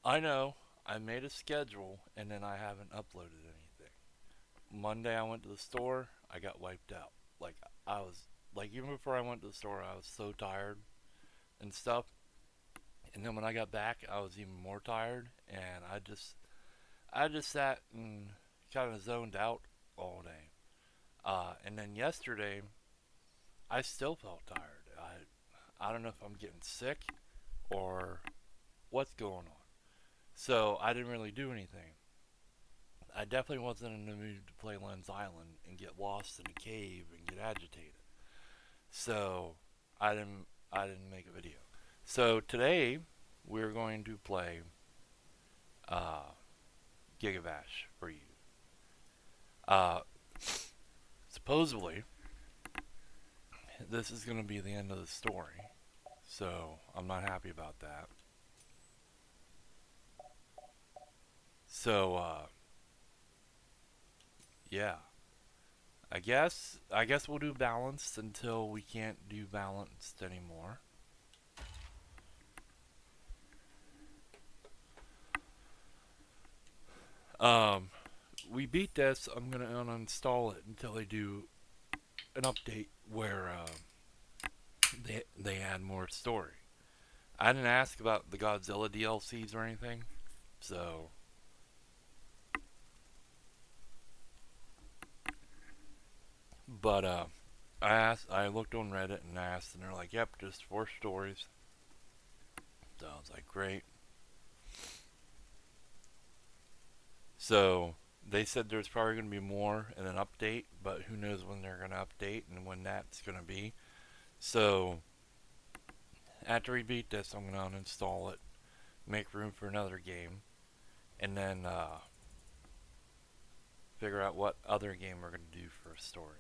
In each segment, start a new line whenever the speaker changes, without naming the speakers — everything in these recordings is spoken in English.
I know. I made a schedule and then I haven't uploaded anything. Monday I went to the store, I got wiped out. Like I was like even before I went to the store, I was so tired and stuff. And then when I got back, I was even more tired and I just sat and kind of zoned out all day. And then yesterday, I still felt tired. I don't know if I'm getting sick or what's going on. So I didn't really do anything. I definitely wasn't in the mood to play Lens Island and get lost in a cave and get agitated. So I didn't make a video. So today we're going to play uh, Gigabash for you. Uh, Supposedly this is going to be the end of the story, so I'm not happy about that. So yeah, I guess we'll do balanced until we can't do balanced anymore. Um, we beat this. I'm gonna uninstall it until they do an update where they add more story. I didn't ask about the Godzilla DLCs or anything, so but I looked on Reddit and asked, and they're like, "Yep, just 4 stories." So I was like, "Great." So they said there's probably going to be more in an update, but who knows when they're going to update and when that's going to be. So after we beat this, I'm going to uninstall it, make room for another game, and then figure out what other game we're going to do for a story.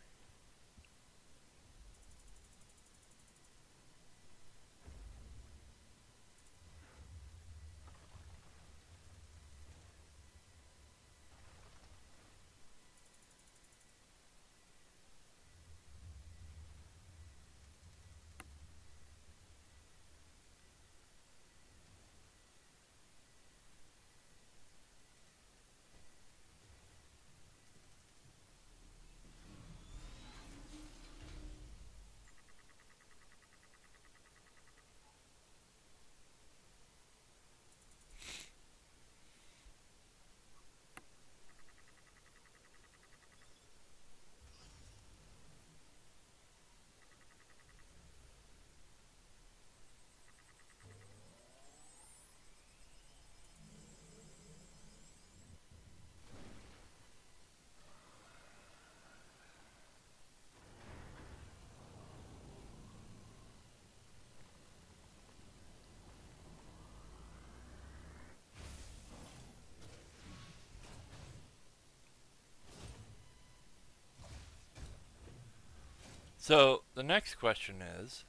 So the next question is,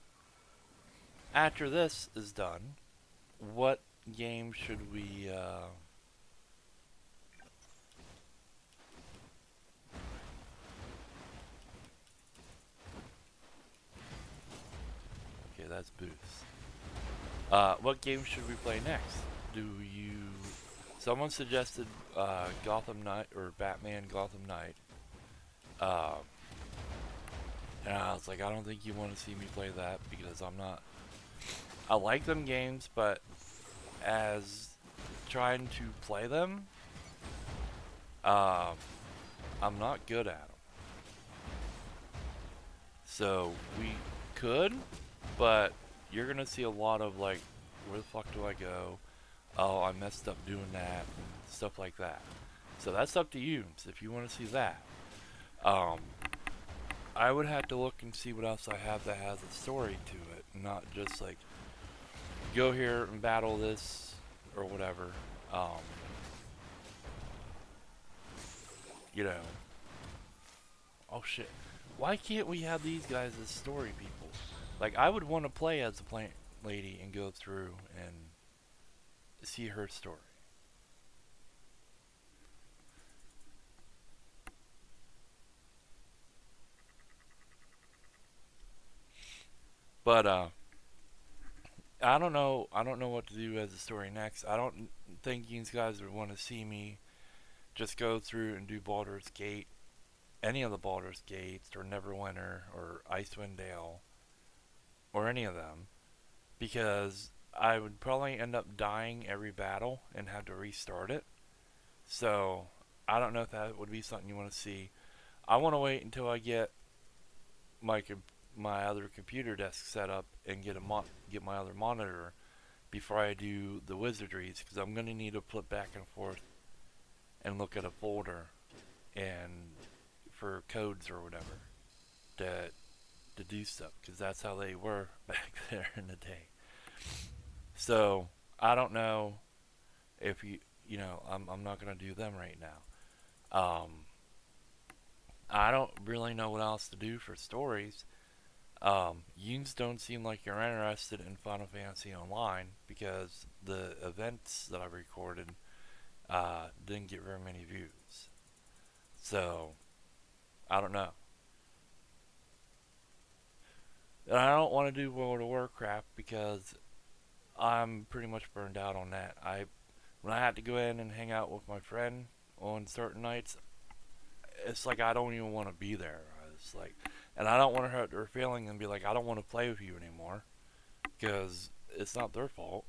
after this is done, what game should we? Okay, that's Booth. What game should we play next? Do you? Someone suggested Gotham Knight or Batman Gotham Knight. Um, and I was like, I don't think you want to see me play that because I'm not. I like them games, but as trying to play them, um, I'm not good at them. So we could, but you're gonna see a lot of like, where the fuck do I go? Oh, I messed up doing that, and stuff like that. So that's up to you. So if you want to see that, um, I would have to look and see what else I have that has a story to it, not just like go here and battle this or whatever. Um, you know, oh shit, why can't we have these guys as story people? Like I would want to play as the plant lady and go through and see her story. But I don't know. I don't know what to do as a story next. I don't think you guys would want to see me just go through and do Baldur's Gate, any of the Baldur's Gates, or Neverwinter, or Icewind Dale, or any of them, because I would probably end up dying every battle and have to restart it. So I don't know if that would be something you want to see. I want to wait until I get my my other computer desk set up and get my other monitor before I do the wizardries, because I'm gonna need to flip back and forth and look at a folder and for codes or whatever to do stuff, because that's how they were back there in the day. So I don't know if I'm not gonna do them right now. I don't really know what else to do for stories. Yous don't seem like you're interested in Final Fantasy Online because the events that I recorded didn't get very many views. So I don't know. And I don't want to do World of Warcraft because I'm pretty much burned out on that. I When I had to go in and hang out with my friend on certain nights, it's like I don't even want to be there. It's like, and I don't want to hurt their feeling and be like, I don't want to play with you anymore because it's not their fault.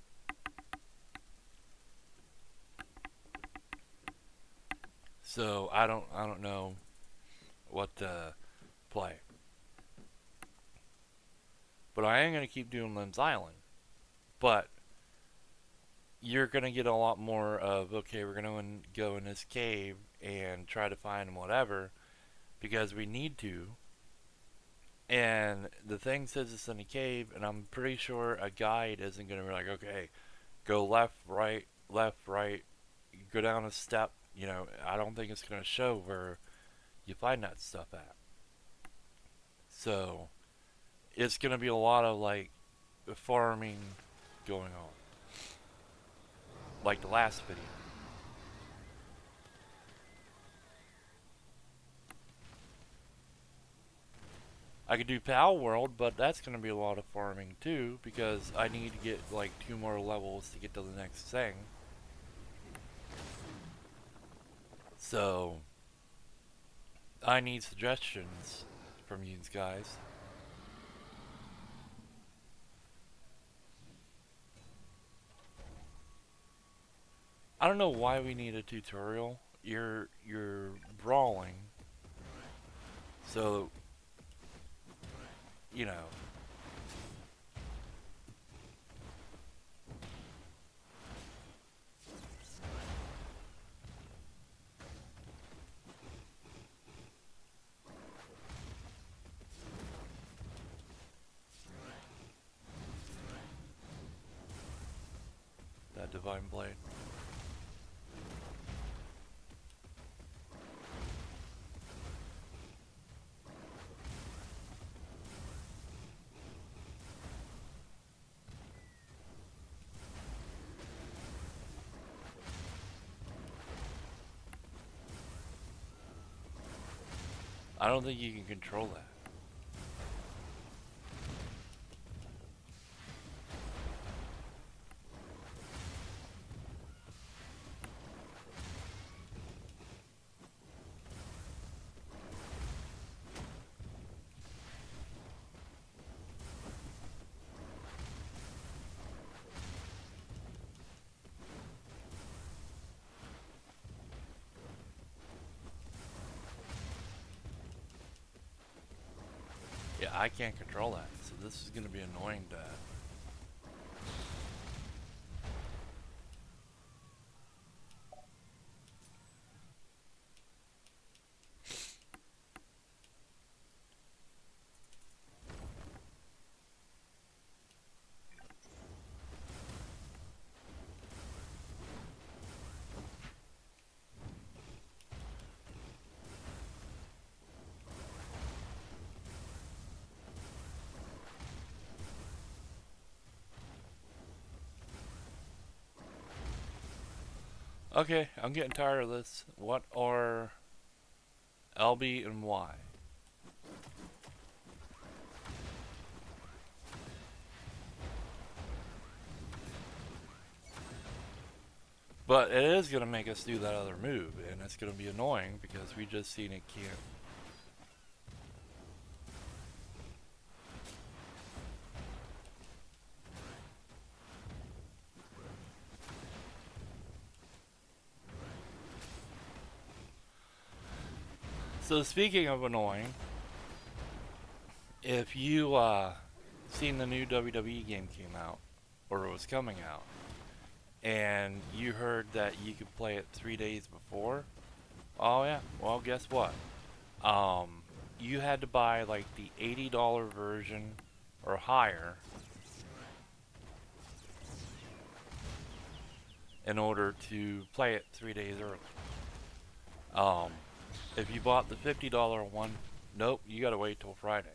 So I don't know what to play, but I am gonna keep doing Lynn's Island. But you're gonna get a lot more of, okay, we're gonna go in this cave and try to find whatever because we need to. And the thing says it's in a cave, and I'm pretty sure a guide isn't gonna be like, okay, go left, right, go down a step. I don't think it's gonna show where you find that stuff at. So it's gonna be a lot of like farming going on, like the last video. I could do Pal World, but that's going to be a lot of farming too because I need to get like 2 more levels to get to the next thing. So I need suggestions from you guys. I don't know why we need a tutorial. You're brawling, so you know that divine blade. I don't think you can control that. Yeah, I can't control that, so this is going to be annoying to. Okay, I'm getting tired of this. What are LB and Y? But it is going to make us do that other move, and it's going to be annoying because we just seen it can't. So speaking of annoying, if you seen the new WWE game came out, or it was coming out, and you heard that you could play it 3 days before, oh yeah, well guess what? Um, you had to buy like the $80 version or higher in order to play it 3 days early. Um, if you bought the $50 one, nope, you gotta wait till Friday.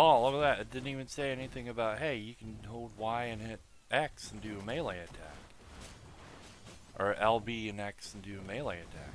Oh, look at that. It didn't even say anything about, hey, you can hold Y and hit X and do a melee attack. Or LB and X and do a melee attack.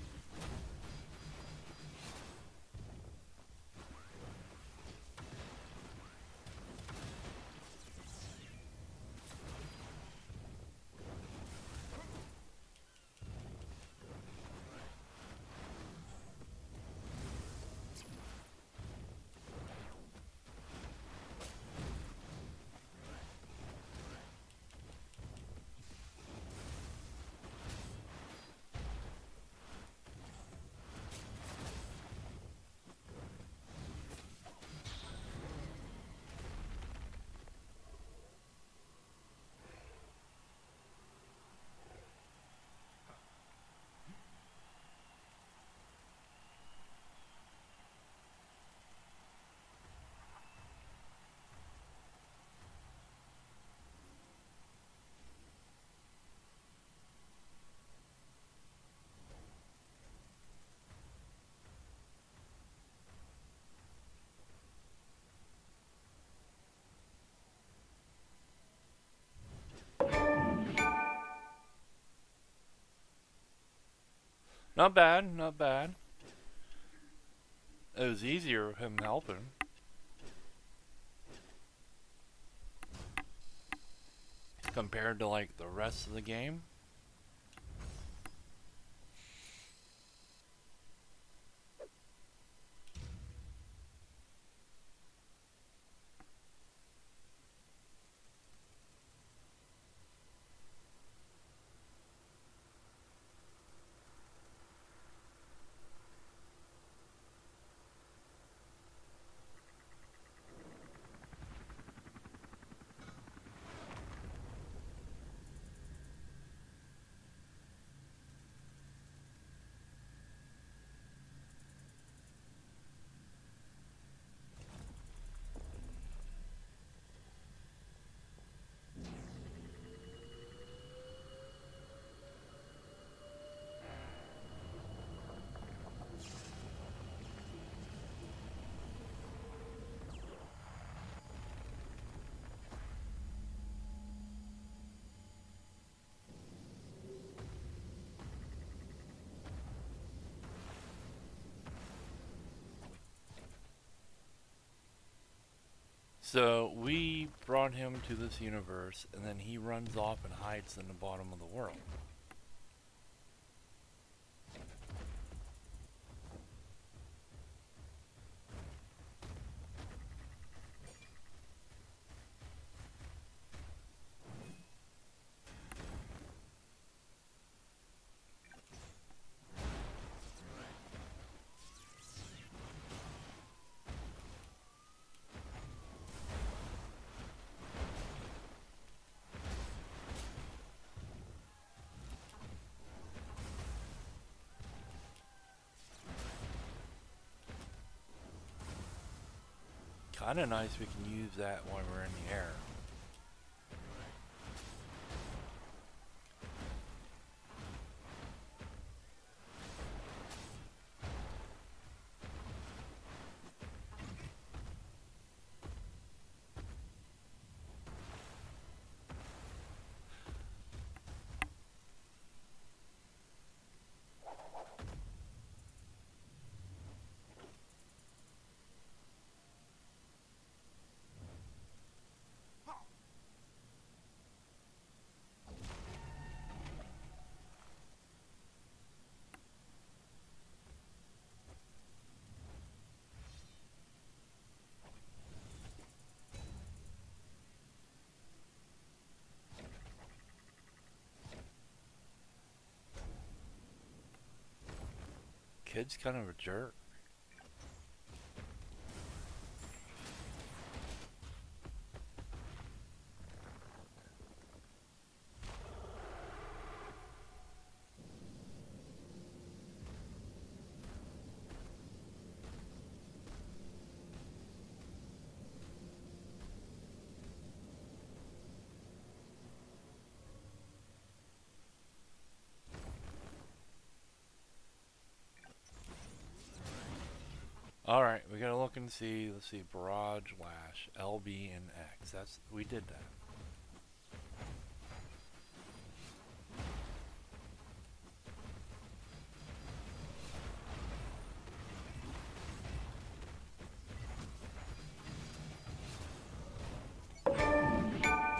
Not bad, not bad. It was easier with him helping. Compared to like the rest of the game. So we brought him to this universe, and then he runs off and hides in the bottom of the world. Kind of nice we can use that when we're in the air. Kid's kind of a jerk. Alright, we gotta look and see. Let's see. Barrage, Lash, LB, and X. We did that.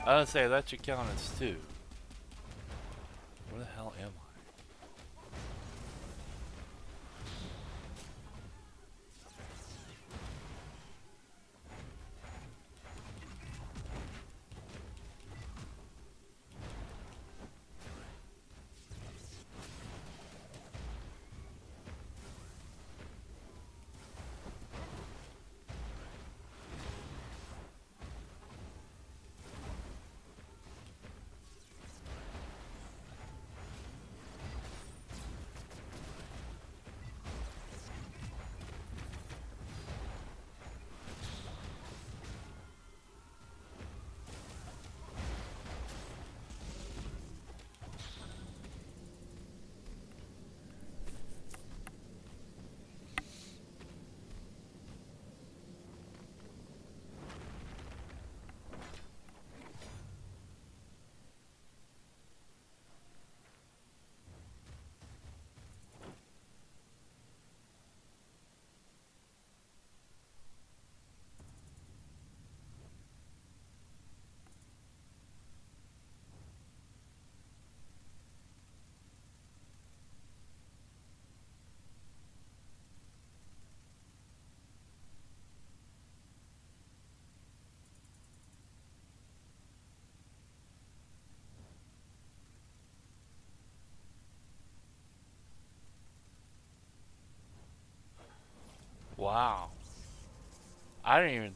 I would say that should count as 2. Where the hell am I? Wow. I didn't even.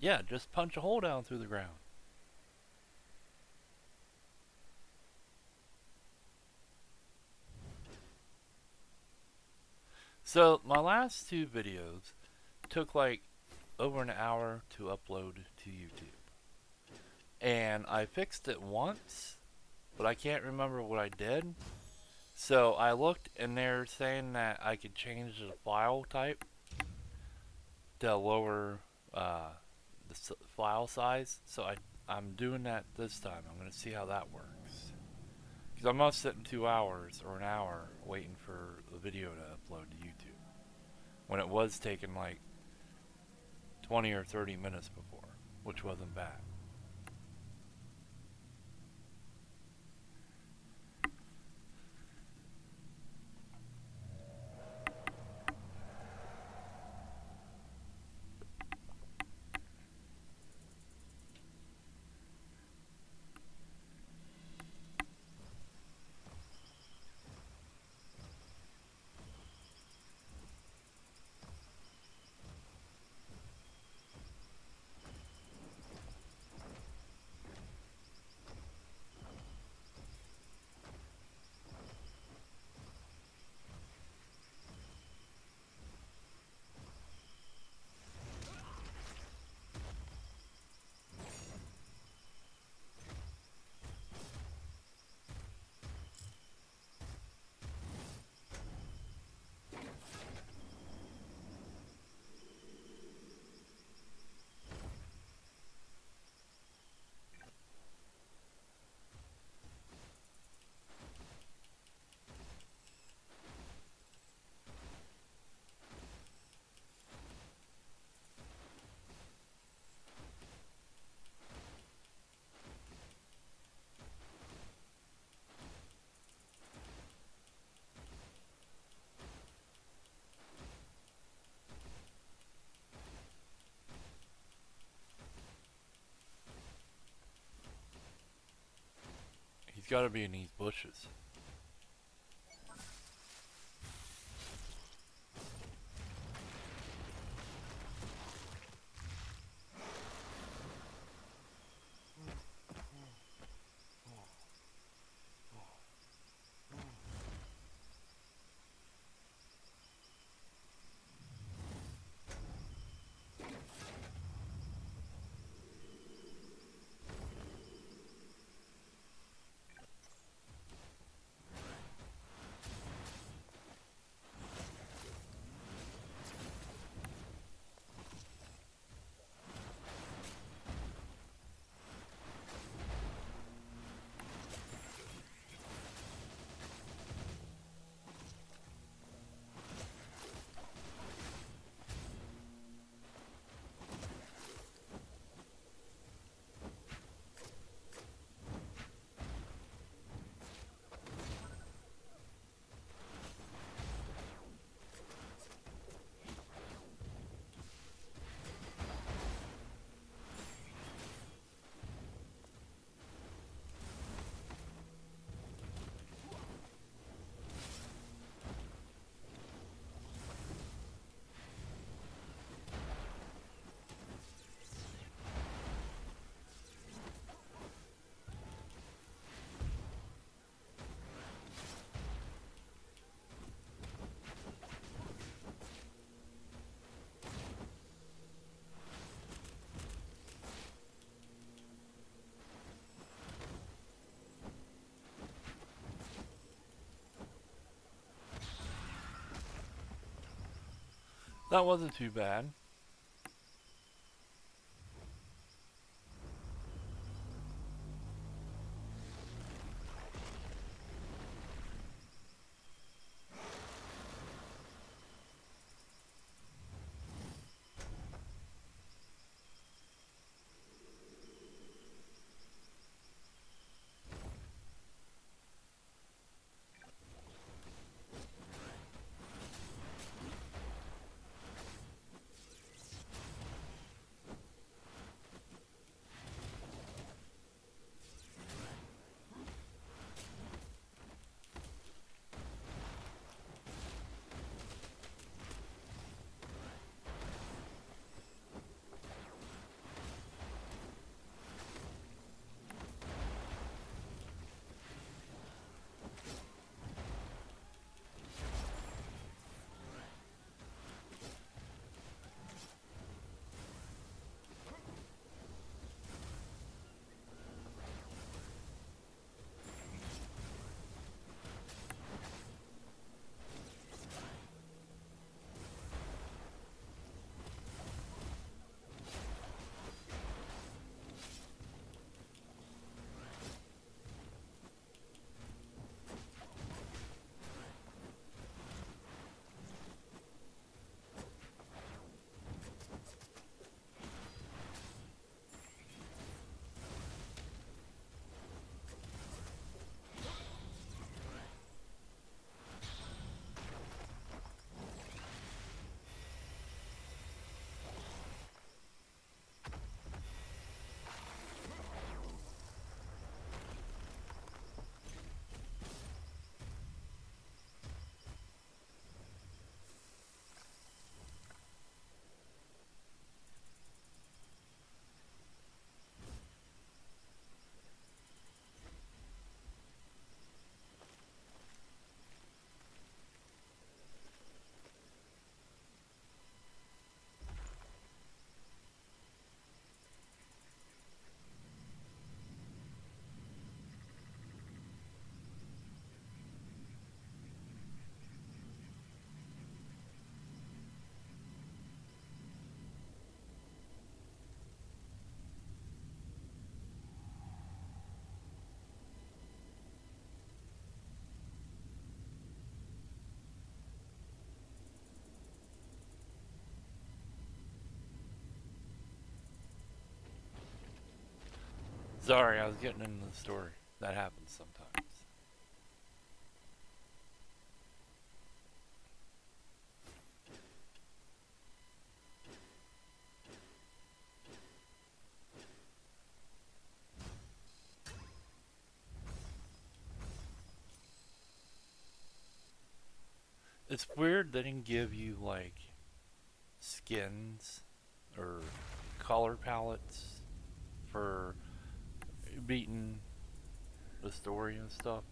Yeah, just punch a hole down through the ground. So, my last 2 videos took like over an hour to upload to YouTube. And I fixed it once, but I can't remember what I did. So I looked and they're saying that I could change the file type. to lower the file size. So I'm doing that this time. I'm going to see how that works. Because I'm not sitting 2 hours or an hour waiting for the video to upload to YouTube. When it was taking like 20 or 30 minutes before, which wasn't bad. He's got to be in these bushes. That wasn't too bad. Sorry, I was getting into the story. That happens sometimes. It's weird they didn't give you like skins or color palettes for beating the story and stuff.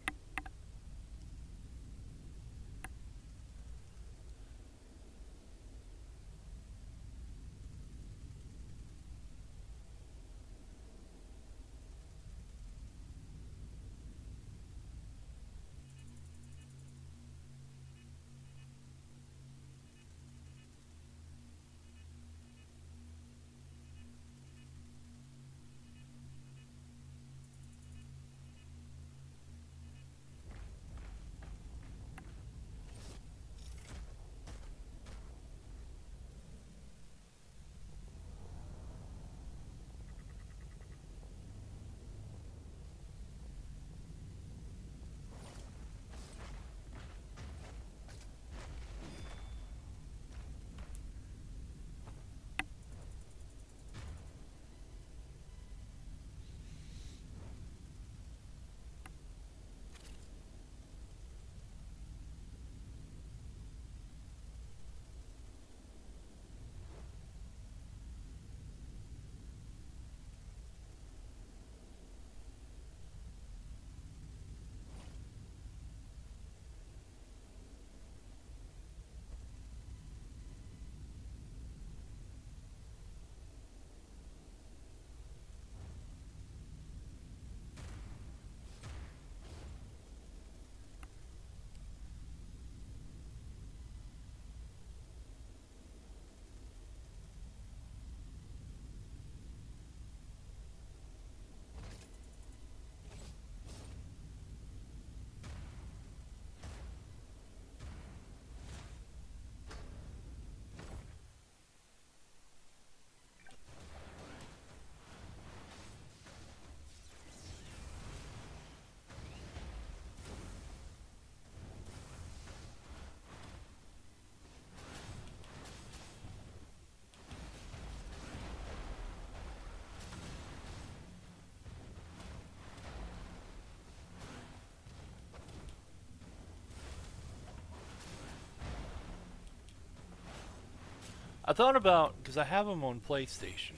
I thought about because I have them on PlayStation.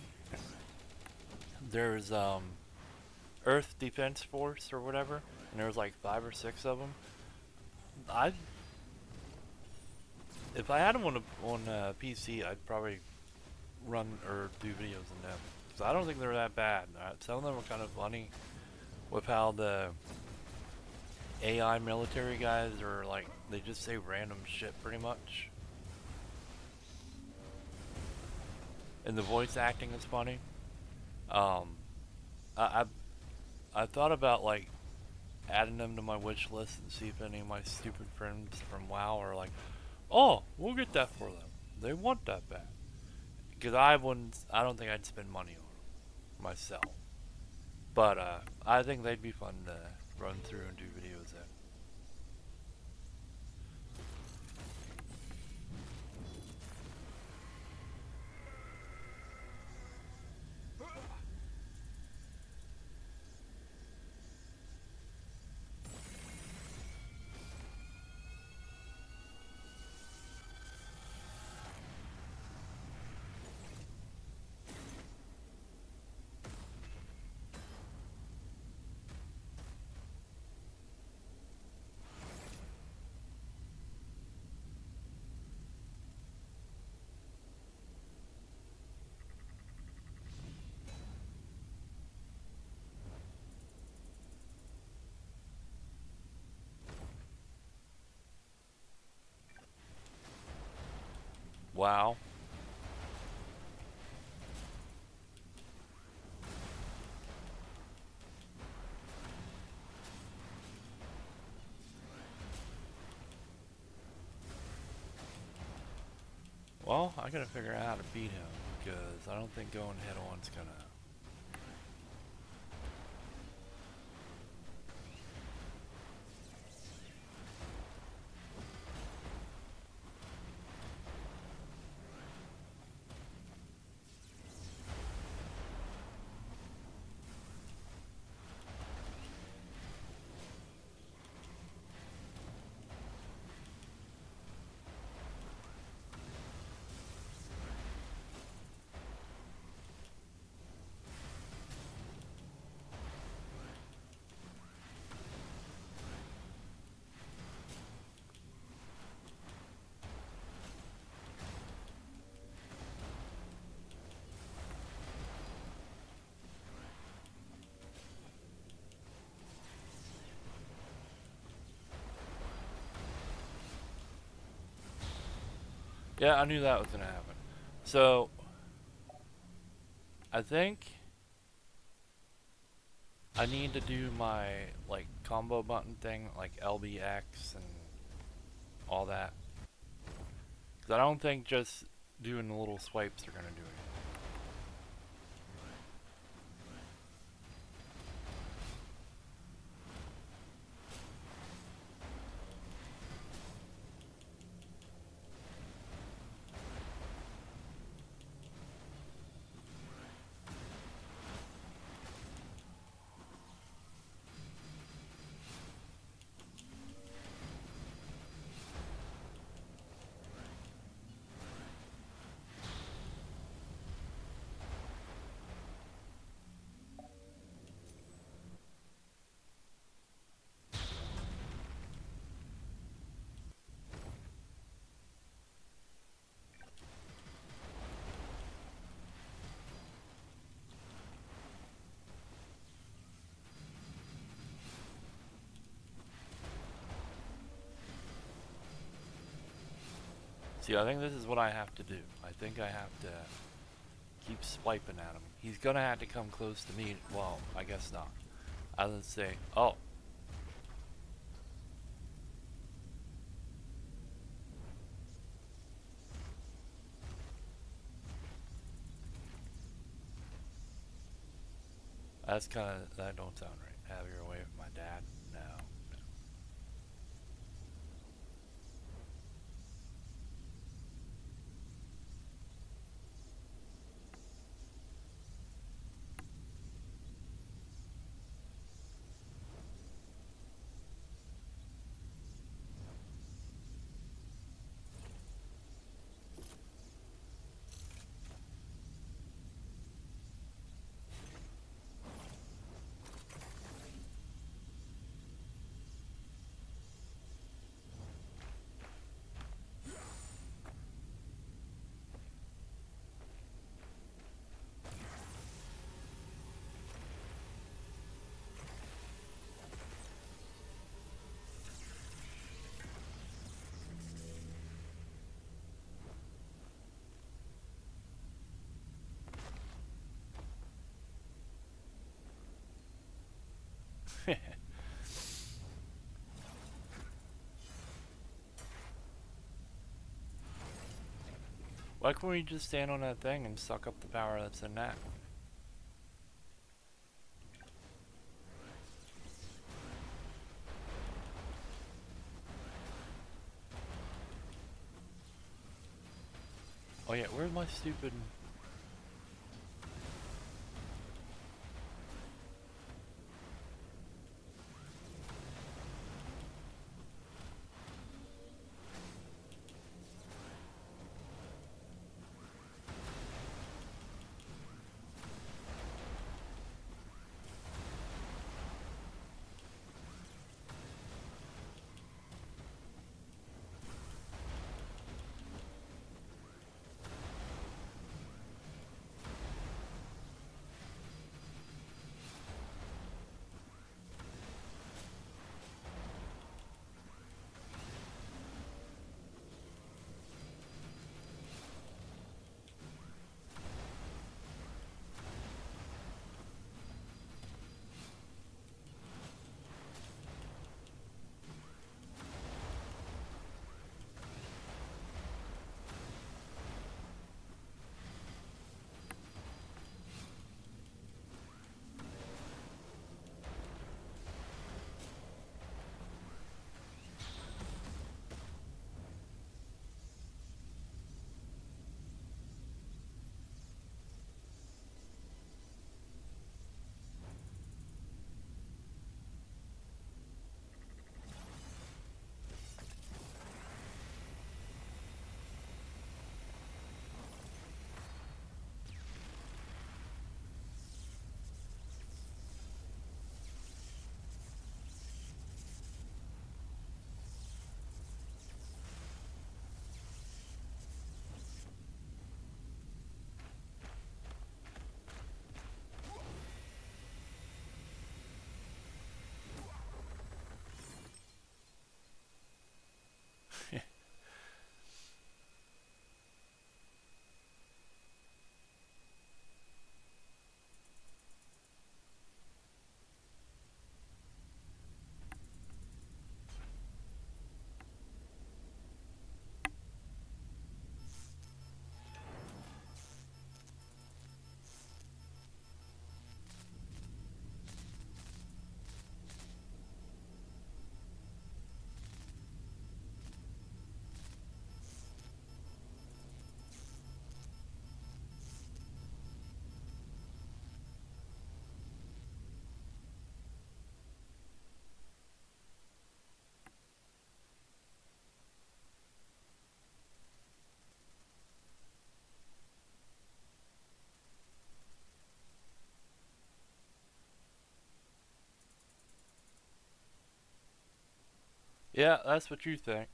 There's Earth Defense Force or whatever, and there's like 5 or 6 of them. I If I had them on PC, I'd probably run or do videos on them. So I don't think they're that bad. Some of them are kind of funny with how the AI military guys are like they just say random shit pretty much, and the voice acting is funny. Um, I I thought about like adding them to my wish list and see if any of my stupid friends from WoW are like, oh, we'll get that for them. They want that bad. Because I wouldn't. I don't think I'd spend money on them myself. But I think they'd be fun to run through and do videos in. Wow. Well, I gotta figure out how to beat him because I don't think going head on's gonna Yeah, I knew that was gonna happen. So I think I need to do my like combo button thing, like LBX and all that. Because I don't think just doing the little swipes are gonna do anything. See, I think this is what I have to do. I think I have to keep swiping at him. He's gonna have to come close to me. Well, I guess not. I would say, oh, that's kind of, that don't sound right. Have your way with my dad? No. Why can't we just stand on that thing and suck up the power that's in that? Oh yeah, where's my stupid... Yeah, that's what you think.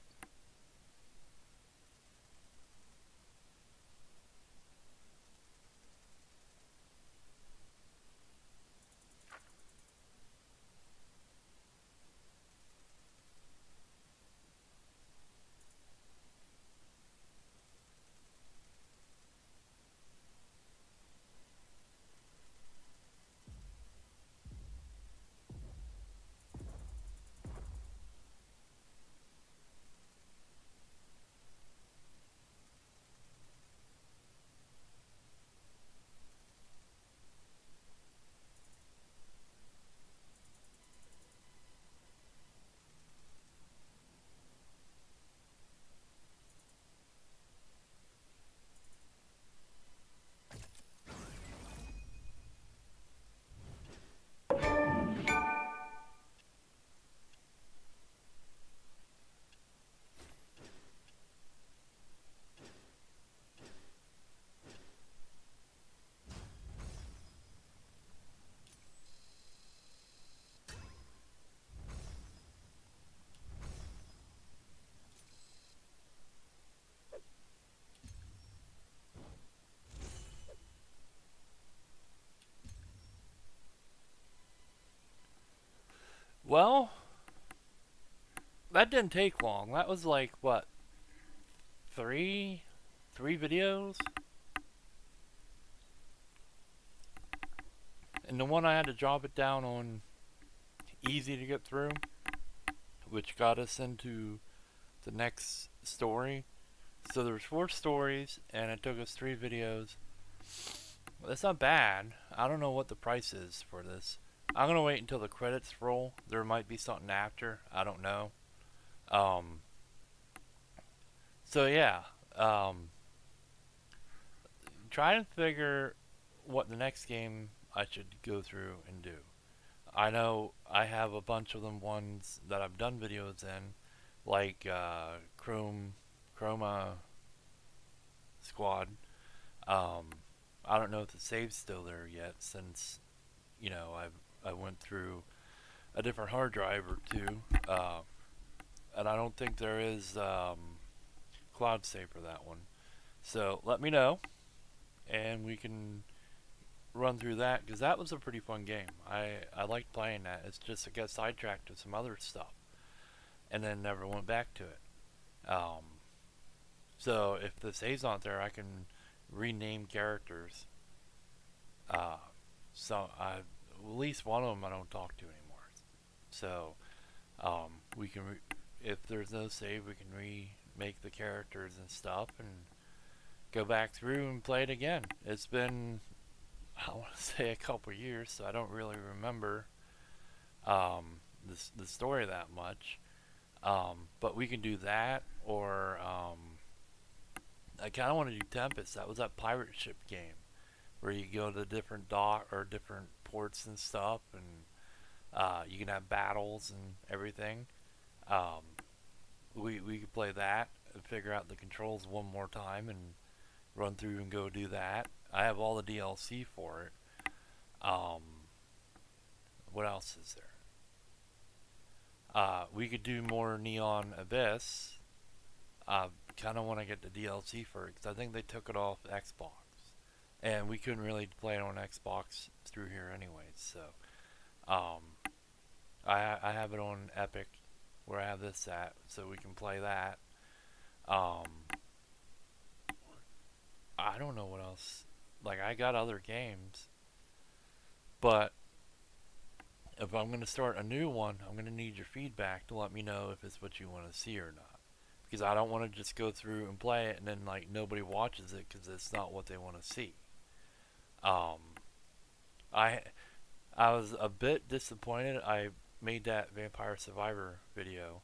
Well, that didn't take long. That was like what, three, three videos, and the one I had to drop it down on easy to get through, which got us into the next story. So there's four stories, and it took us three videos. Well, that's not bad. I don't know what the price is for this. I'm gonna wait until the credits roll. There might be something after. I don't know. Um. So yeah. Um. Try to figure what the next game I should go through and do. I know I have a bunch of them ones that I've done videos in, like Chroma Squad. Um, I don't know if the save's still there yet, since I went through a different hard drive or two, and I don't think there is cloud save for that one. So let me know, and we can run through that, because that was a pretty fun game. I liked playing that. It's just I got sidetracked with some other stuff, and then never went back to it. So if the save's not there, I can rename characters. Uh, at least one of them I don't talk to anymore. So we can, if there's no save, we can remake the characters and stuff, and go back through and play it again. It's been, I want to say, a couple years, so I don't really remember the story that much. But we can do that, or I kind of want to do Tempest. That was that pirate ship game where you go to different dock or different ports and stuff, and you can have battles and everything. Um, we could play that and figure out the controls one more time and run through and go do that. I have all the DLC for it. Um, what else is there? We could do more Neon Abyss. I kind of want to get the DLC for it, because I think they took it off Xbox, and we couldn't really play it on Xbox through here anyways. So um, I have it on Epic, where I have this at, so we can play that. Um, I don't know what else. Like, I got other games, but if I'm going to start a new one, I'm going to need your feedback to let me know if it's what you want to see or not. Because I don't want to just go through and play it and then like nobody watches it because it's not what they want to see. Um, I I was a bit disappointed. I made that Vampire Survivor video,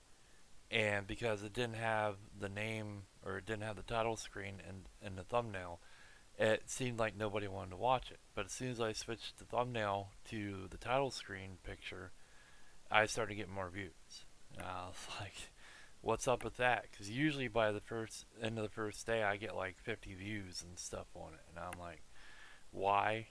and because it didn't have the name, or it didn't have the title screen and the thumbnail, it seemed like nobody wanted to watch it. But as soon as I switched the thumbnail to the title screen picture, I started getting more views. And I was like, what's up with that? Because usually by the first end of the first day, I get like 50 views and stuff on it, and I'm like, why?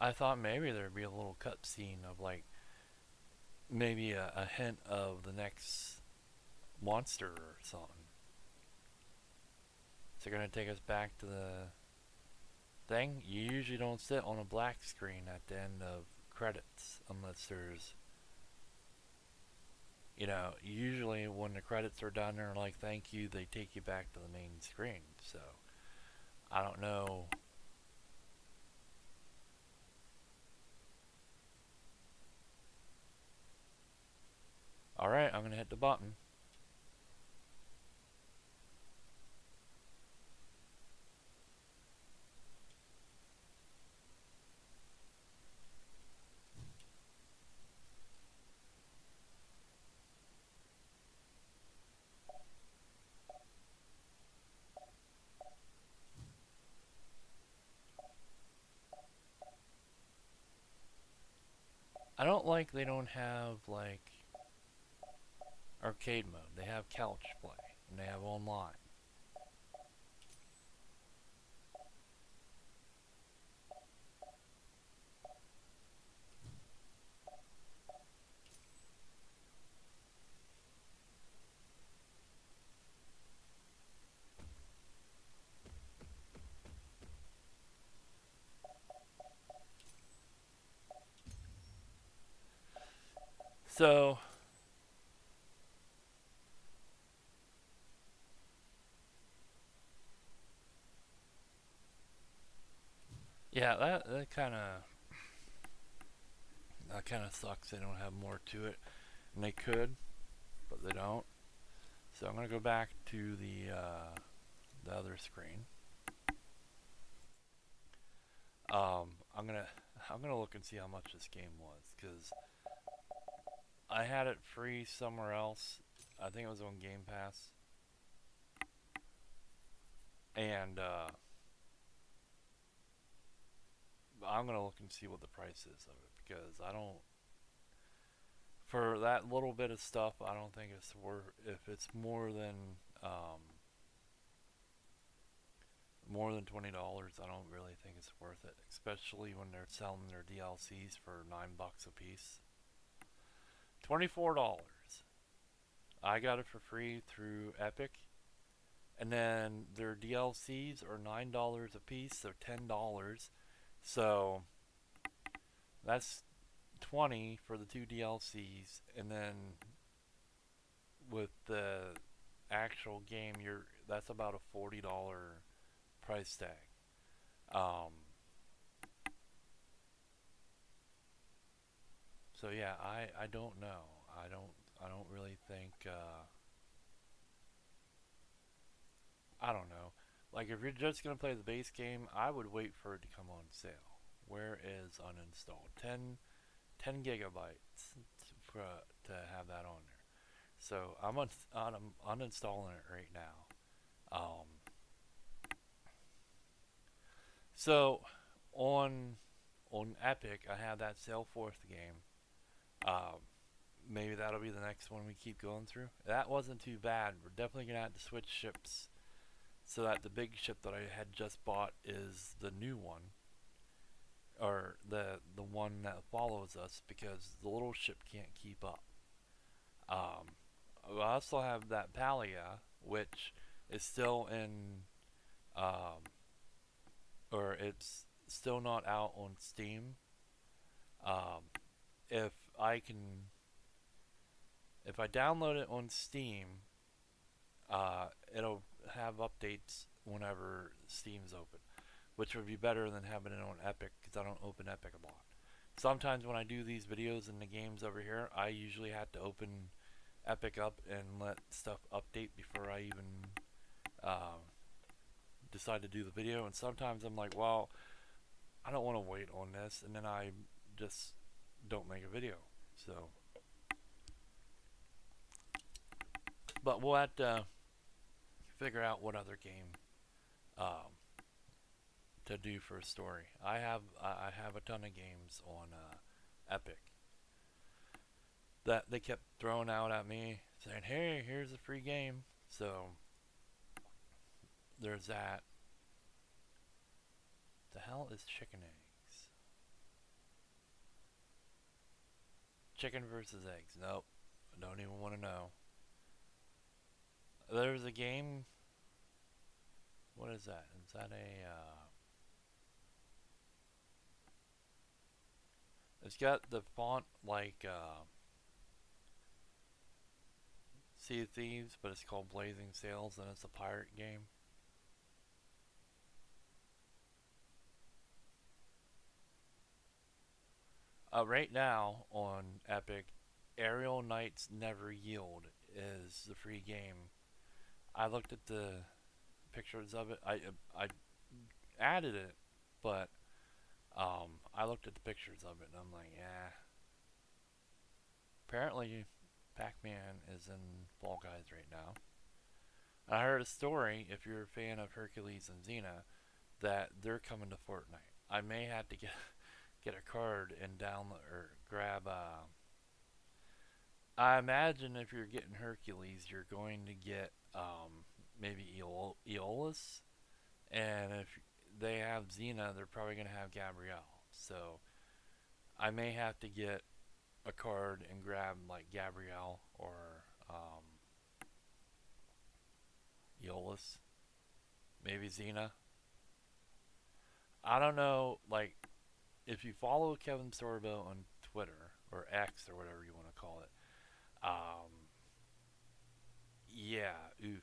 I thought maybe there'd be a little cutscene of like maybe a hint of the next monster or something. So they're gonna take us back to the thing. You usually don't sit on a black screen at the end of credits unless there's, usually when the credits are done, they're like, thank you, they take you back to the main screen. So, I don't know. Alright, I'm gonna hit the button. I don't like they don't have, like, arcade mode. They have couch play, and they have online. So, yeah, that kind of sucks. They don't have more to it, and they could, but they don't. So I'm gonna go back to the other screen. I'm gonna look and see how much this game was, because I had it free somewhere else. I think it was on Game Pass, and I'm gonna look and see what the price is of it, because I don't, for that little bit of stuff, I don't think it's worth. If it's more than $20, I don't really think it's worth it, especially when they're selling their DLCs for $9 a piece. $24. I got it for free through Epic, and then their DLCs are $9 a piece, so $10. So that's 20 for the two DLCs, and then with the actual game, that's about a $40 price tag. Um, so yeah, I don't know. I don't really think. I don't know. Like, if you're just gonna play the base game, I would wait for it to come on sale. Where is uninstalled? 10 gigabytes for, to have that on there. So I'm uninstalling it right now. Um, so on Epic, I have that sale fourth game. Um, Maybe that'll be the next one we keep going through. That wasn't too bad. We're definitely gonna have to switch ships so that the big ship that I had just bought is the new one, or the one that follows us, because the little ship can't keep up. Um, I also have that Palia, which is still in, um, or it's still not out on Steam. Um, if I can, if I download it on Steam, it'll have updates whenever Steam's open, which would be better than having it on Epic, because I don't open Epic a lot. Sometimes when I do these videos in the games over here, I usually have to open Epic up and let stuff update before I even uh, decide to do the video. And sometimes I'm like, well, I don't want to wait on this, and then I just don't make a video. So, but we'll have to figure out what other game um, to do for a story. I have a ton of games on Epic that they kept throwing out at me, saying, "Hey, here's a free game." So there's that. The hell is chicken eggs? chicken versus eggs. Nope. I don't even want to know. There's a game. What is that? Is that a? It's got the font like Sea of Thieves, but it's called Blazing Sails, and it's a pirate game. Right now on Epic, Aerial Knights Never Yield is the free game. I looked at the pictures of it. I added it, but I looked at the pictures of it and I'm like, yeah. Apparently, Pac-Man is in Fall Guys right now. And I heard a story, if you're a fan of Hercules and Xena, that they're coming to Fortnite. I may have to get a card and download or grab. I imagine if you're getting Hercules, you're going to get maybe Eolus, and if they have Xena, they're probably going to have Gabrielle. So I may have to get a card and grab like Gabrielle or Eolus, maybe Xena. I don't know. Like if you follow Kevin Sorbo on Twitter or X or whatever you want to call it, yeah, oof.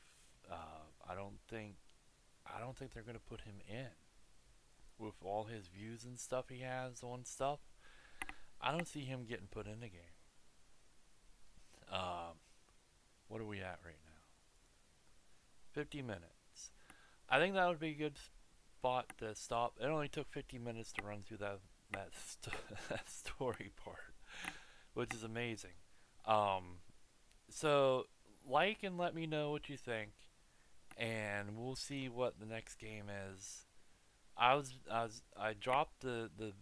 I don't think they're gonna put him in with all his views and stuff he has on stuff. I don't see him getting put in the game. Um, what are we at right now? 50 minutes. I think that would be a good spot to stop. It only took 50 minutes to run through that story part, which is amazing. Um, so like and let me know what you think, and we'll see what the next game is. I dropped the the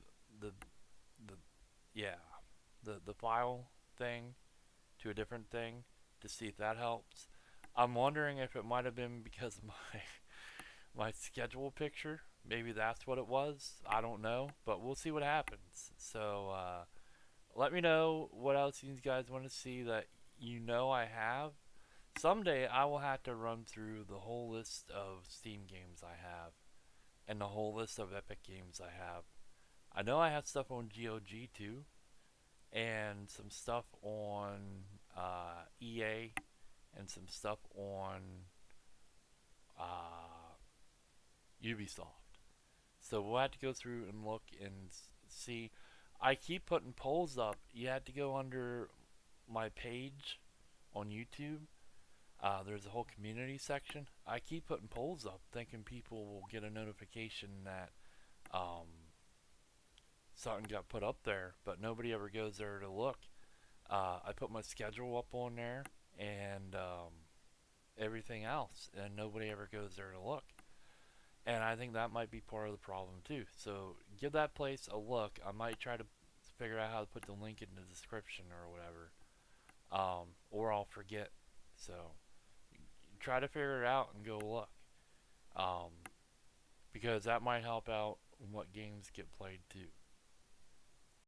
yeah the file thing to a different thing to see if that helps. I'm wondering if it might have been because of my schedule picture. Maybe that's what it was. I don't know, but we'll see what happens. So let me know what else you guys want to see that I have. Someday I will have to run through the whole list of Steam games I have and the whole list of Epic games I have. I know I have stuff on GOG too, and some stuff on EA, and some stuff on uh, Ubisoft. So we'll have to go through and look and see. I keep putting polls up. You had to go under my page on YouTube. There's a whole community section. I keep putting polls up, thinking people will get a notification that something got put up there, but nobody ever goes there to look. I put my schedule up on there and everything else, and nobody ever goes there to look. And I think that might be part of the problem too. So give that place a look. I might try to figure out how to put the link in the description or whatever, or I'll forget. So try to figure it out and go look, um, because that might help out what games get played too.